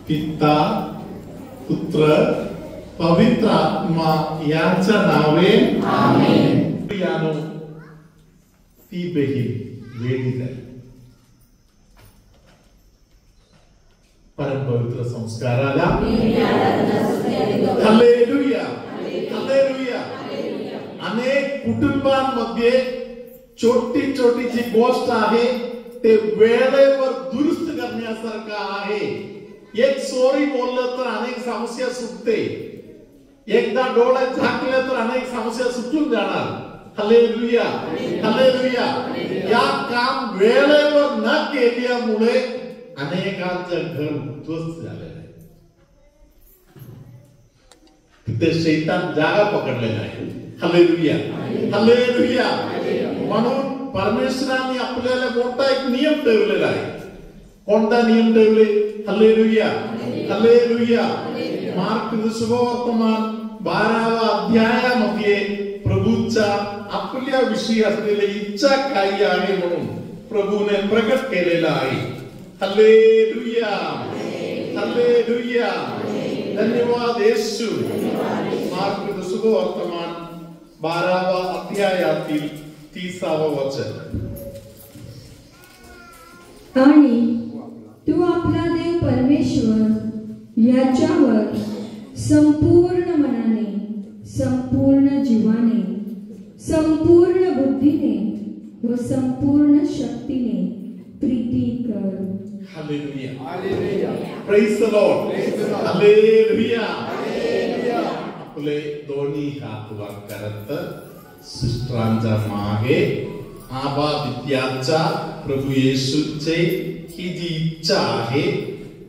पिता पुत्र पवित्र आत्मा यांच्या नावे आमेन. यानो ती बहीण वेदी आहे. परम पवित्र संस्काराला हालेलुया हालेलुया. अनेक कुटुंबांमध्ये छोटी छोटी जी गोष्ट आहे ते वेळेवर दुरुस्त करण्यासारखं आहे. एक सॉरी बोललं तर अनेक समस्या सुटते. एकदा डोळे झाकले तर अनेक समस्या सुटून जाणार. Hallelujah hallelujah. या काम वेळेवर न केल्यामुळे अनेकांचं घर उद्ध्वस्त झालेलं आहे. तिथे शैतान जागा पकडलेला आहे. Hallelujah hallelujah. म्हणून परमेश्वराने आपल्याला मोठा एक नियम ठेवलेला आहे. कोणता नियम ठेवले? Hallelujah hallelujah. मार्क सुवर्तमान 12व्या अध्यायामध्ये प्रभूच्या आपल्या विषयी असलेली इच्छा काय आहे म्हणून प्रभूने प्रकट केलेला आहे. Hallelujah hallelujah. धन्यवाद येशू. मार्क सुवर्तमान 12व्या अध्यायातील 30वे वचन. आणि तू आपला देव परमेश्वर याच्यावर संपूर्ण मनाने, संपूर्ण जीवाने, संपूर्ण बुद्धीने व संपूर्ण शक्तीने प्रीती कर. Hallelujah hallelujah. Praise the lord. Hallelujah. आपले दोन्ही हात वर करत सिस्टरांच्या मागे आबा विद्याचा प्रभू येशूचे ही जी इच्छा आहे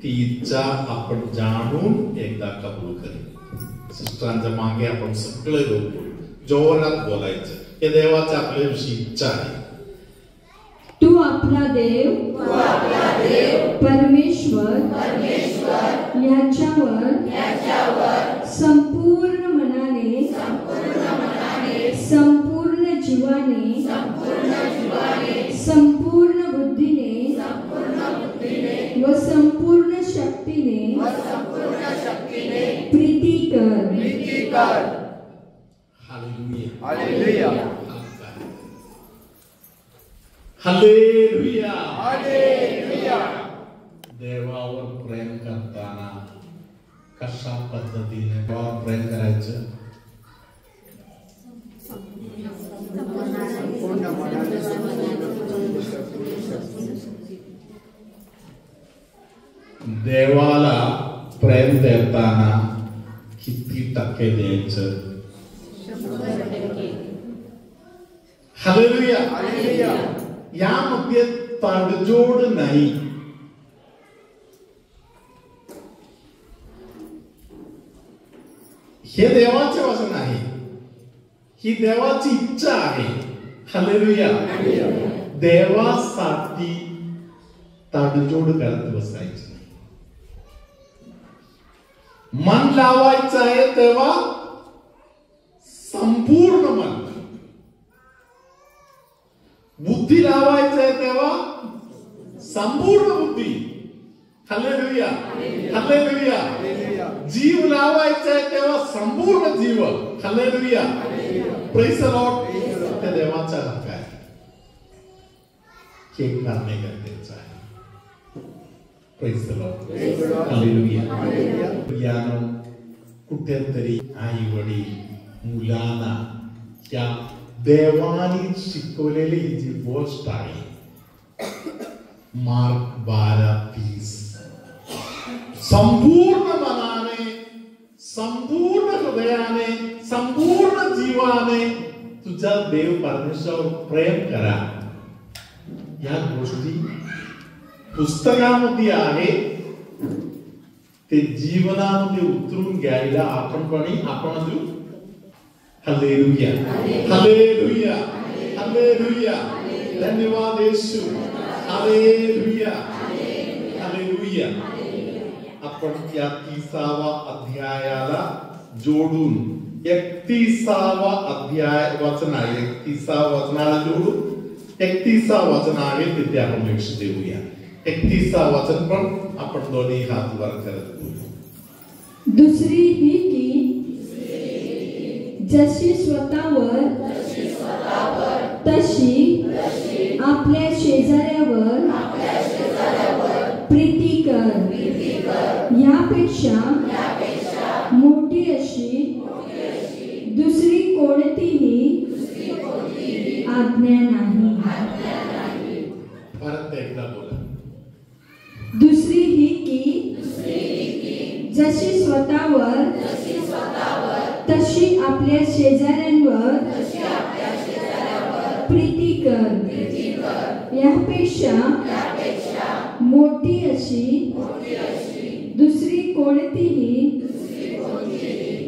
ती इच्छा आपण जाणून एकदा कबूल करू. सिस्टरांच्या मागे आपण सगळे लोक जोरात बोलायचं. हे देवाची आपल्याविषयी इच्छा आहे. तू आपला देव परमेश्वर याच्यावर संपूर्ण मनाने, संपूर्ण जीवाने, संपूर्ण बुद्धीने व संपूर्ण शक्तीने प्रीती कर. Hallelujah hallelujah hallelujah hallelujah. देवावर प्रेम करताना कशा पद्धतीने देवावर प्रेम करायचं? देवाला प्रेम देताना किती टक्के द्यायचं? Hallelujah hallelujah. यामध्ये तडजोड नाही. हे देवाचे वचन आहे. ही देवाची इच्छा आहे. हालेलुया. देवासाठी तडजोड करत बसायची नाही. मन लावायचं आहे तेव्हा संपूर्ण मन, बुद्धी लावायचं आहे तेव्हा संपूर्ण बुद्धी. Hallelujah hallelujah. जीव लावायचा आहे तेव्हा संपूर्ण जीव. हालेलुया. Praise the Lord. ते देवाचा हक्क आहे. हे करणे गरजेचं आहे. Praise the lord. हालेलुया. यानो कुठेतरी आई वडील मुलांना या देवाने शिकवलेली जी गोष्ट आहे मार्क 12:30 संपूर्ण मनाने, संपूर्ण हृदयाने, संपूर्ण जीवाने तुझा देव परमेश्वर प्रेम करा. या गोष्टी पुस्तकामध्ये आहे. ते जीवनामध्ये उतरून घ्यायला आपण देऊ. Hallelujah hallelujah hallelujah. धन्यवाद येशू. Hallelujah hallelujah. आपण या 30व्या अध्यायाला जोडून 31वा अध्याय वचन आहे. 30व्या वचनाला जोडून 31वा वचन आहे तिथे आपण लक्ष देऊया. 31 वचन पण आपण दोन्ही हात वर करत बोलू. दुसरी ही की जशी स्वतःवर तशी आपल्या शेजाऱ्यावर प्रीती कर. यापेक्षा मोठी अशी दुसरी कोणतीही आज्ञा नाही. परत एकदा बोला. दुसरी ही की जशी स्वतःवर तशी आपल्या शेजाऱ्यांवर प्रीती कर. यापेक्षा मोठी अशी दुसरी कोणतीही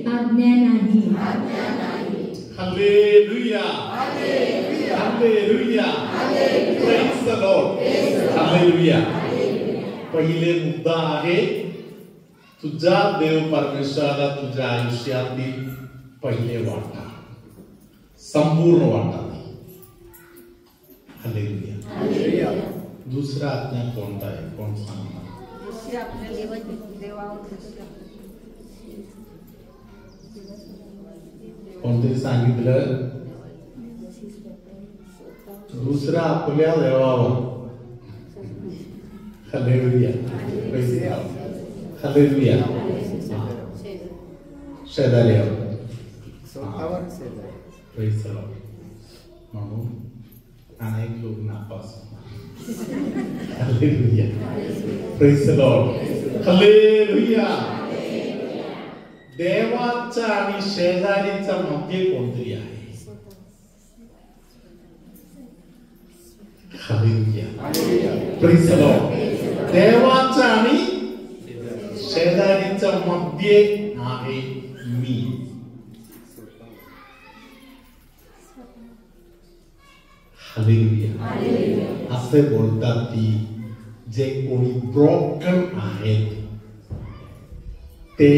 आज्ञा नाही. Hallelujah. Hallelujah. Praise the lord. Hallelujah. पहिले मुद्दा आहे तुझा देव परमेश्वराला तुझ्या आयुष्यातील पहिले वाटा, संपूर्ण वाटा. हालेलुया. दुसरा आज्ञा कोणता आहे? कोण सांगणार? कोणतरी सांगितलं दुसरा आपल्या देवावर. हालेलुया. हालेलुया. शेजाऱ्यावर. Praise the lord. म्हणून अनेक लोक नापास होणार. Hallelujah. Praise the lord. Hallelujah. देवाचा आणि शेजारीचा मध्ये कोणतरी आहे. हालेलुया. Praise the lord. देवाचा आणि शेजारीचा मध्ये आहे मी. हालेलुया. असे बोलतात की जे कोणी ब्रोकन आहेत ते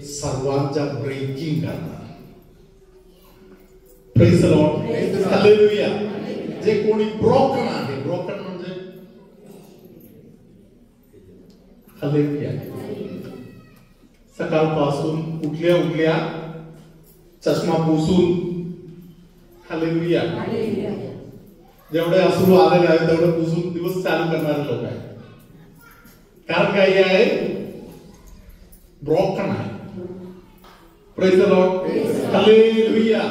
सर्वांच्या ब्रेकिंग करणार. Praise the lord. हालेलुया. जे कोणी ब्रोकन आहे, ब्रोकन म्हणजे हालेलुया. सकाळपासून उठल्या चष्मा पुसून हालेलुया जेवढे अश्रू आलेले आहेत तेवढे पुसून दिवस चालू करणारे लोक आहेत. कारण काही आहे ब्रोकन आहे. Praise the lord. हालेलुया.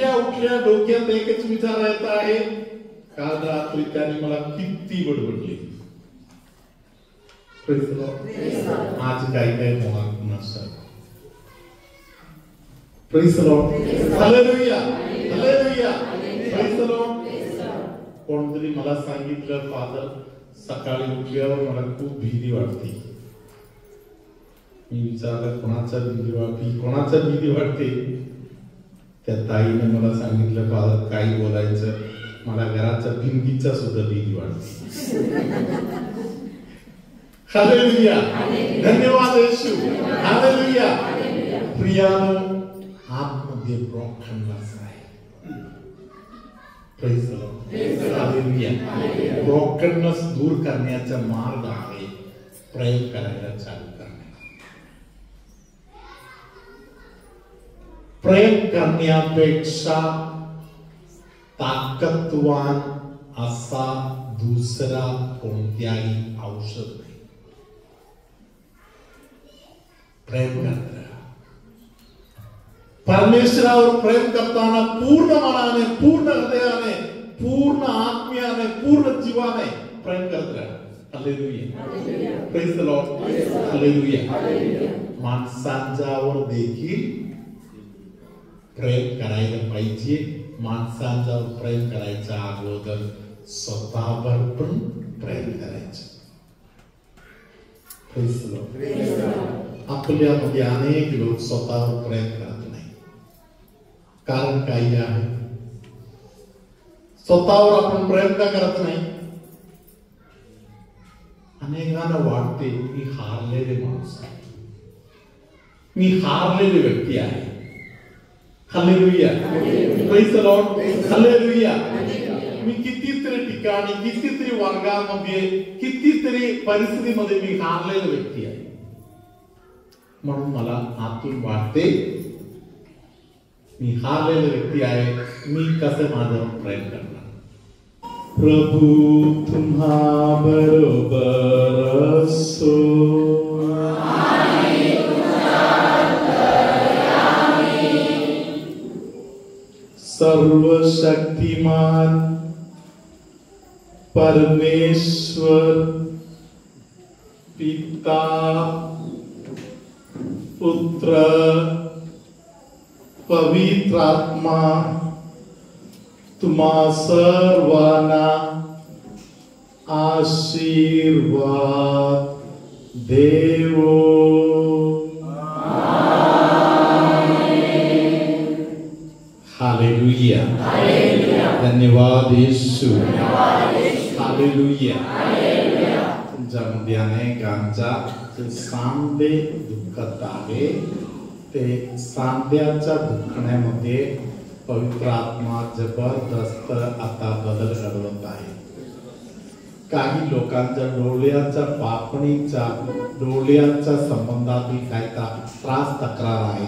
उठल्या डोक्यात एकच विचार येत आहे, काल रात्री त्याने मला किती बडबडली. Praise the Lord. आज काही मोहात नसतं. Praise the lord. Hallelujah. Hallelujah. Praise the Lord. कोणतरी मला सांगितलं फादर सकाळी उठल्यावर मला खूप भीती वाटते. मी विचारलं कोणाचा भीती वाटते. त्या ताईने मला सांगितलं फादर काही बोलायचं मला घराच्या भिंतीचा सुद्धा भीती वाटते. हालेलुया. धन्यवाद येशू. हालेलुया. प्रियानो आतमध्ये ब्रोकननेस आहे. Praise the lord. Hallelujah. Brokenness दूर करण्याचा मार्ग आहे प्रेम करायला चालू करणे. प्रेम करण्यापेक्षा ताकदवान असा दुसरा कोणत्याही औषध नाही. प्रेम करता परमेश्वरावर प्रेम करताना पूर्ण मनाने, पूर्ण हृदयाने, पूर्ण आत्म्याने, पूर्ण जीवाने प्रेम करत राहा. Hallelujah. Praise the lord. Hallelujah. माणसांच्यावर देखील प्रेम करायला पाहिजे. माणसांच्यावर प्रेम करायच्या अगोदर स्वतःवर पण प्रेम करायचं. Praise the Lord. आपल्यामध्ये अनेक लोक स्वतःवर प्रेम करत नाही. कारण काही आहे स्वतःवर आपण प्रेम का करत नाही. अनेकांना वाटते मी हारलेले माणूस आहे, मी हारलेली व्यक्ती आहे. Hallelujah. Praise the lord. Hallelujah. मी कितीतरी ठिकाणी, कितीतरी वर्गामध्ये, कितीतरी परिस्थितीमध्ये मी हारलेला व्यक्ती आहे. म्हणून मला आतून वाटते मी हारलेला व्यक्ती आहे, मी कसं माझं प्रेम करणार. प्रभू तुम्हा बरोबर असो. सर्वशक्तिमान परमेश्वर पिता पुत्र पवित्र आत्मा तुम्हा सर्वांना आशीर्वाद देवो. हालेलुया. धन्यवाद येशू. हालेलुया. तुमच्यामध्ये अनेकांचा सांधे दुःखत आहे, ते सांध्याच्या दुखण्यामध्ये पवित्र आत्मा जबरदस्त आता बदल घडवत आहे. काही लोकांच्या डोळ्याच्या पापणीच्या, डोळ्याच्या संबंधातील काही त्रास तक्रार आहे,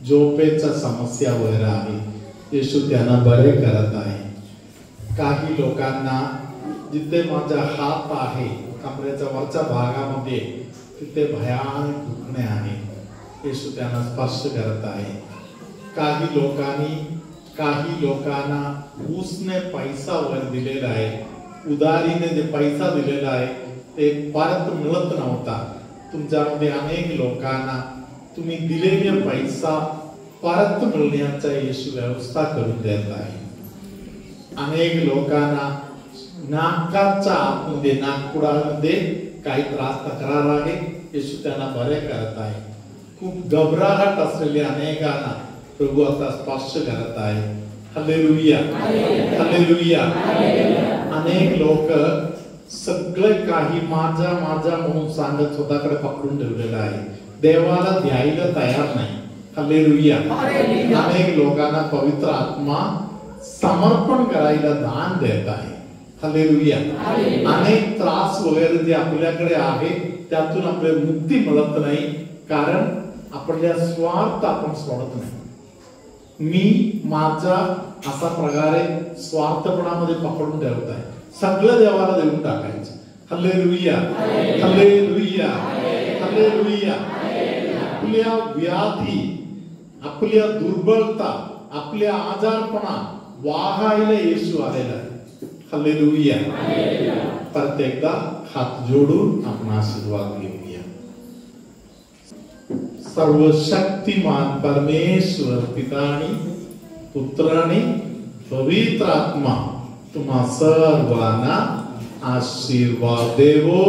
झोपेच्या समस्या वगैरे आहे, येशू त्यांना बरे करत आहे. काही लोकांना जिथे माझा हात आहे कमरेच्या वरच्या भागामध्ये तिथे भयानक दुखणे आहे, येशू त्यांना स्पर्श करत आहे. काही लोकांना उसने पैसा वगैरे दिलेला आहे, उधारीने जे पैसा दिलेला आहे ते परत मिळत नव्हता. तुमच्यामध्ये अनेक लोकांना तुम्ही दिलेला पैसा परत मिळण्याचा येशू व्यवस्था करून देत आहे. अनेक लोकांना नाकाच्या आतमध्ये, नाकपुडामध्ये काही त्रास तक्रार आहे, येशू त्यांना बरे करत आहे. खूप घबराहट असलेल्या अनेकांना प्रभू आता स्पर्श करत आहे. हालेलुया. हालेलुया. अनेक लोक सगळे काही माझा म्हणून सांगत स्वतःकडे पकडून ठेवलेलं आहे, देवाला द्यायला तयार नाही. हालेलुया. अनेक लोकांना पवित्र आत्मा समर्पण करायला दान देत आहे. हालेलुया. अनेक त्रास वगैरे जे आपल्याकडे आहे त्यातून आपल्याला मुक्ती मिळत नाही, कारण आपल्या स्वार्थ आपण सोडत नाही. मी माझा असा प्रकारे स्वार्थपणामध्ये पकडून ठेवत आहे, सगळं देवाला देऊन टाकायचं. हालेलुया. हालेलुया. हालेलुया. आपल्या व्याधी, आपल्या दुर्बलता, आपल्या आजारपणा वाहायला येशू आलेला आहे. हालेलुया. प्रत्येकदा हात जोडून आपण आशीर्वाद घेऊया. सर्वशक्तिमान परमेश्वर पिता आणि पुत्र आणि पवित्र आत्मा तुम्हा सर्वांना आशीर्वाद देवो.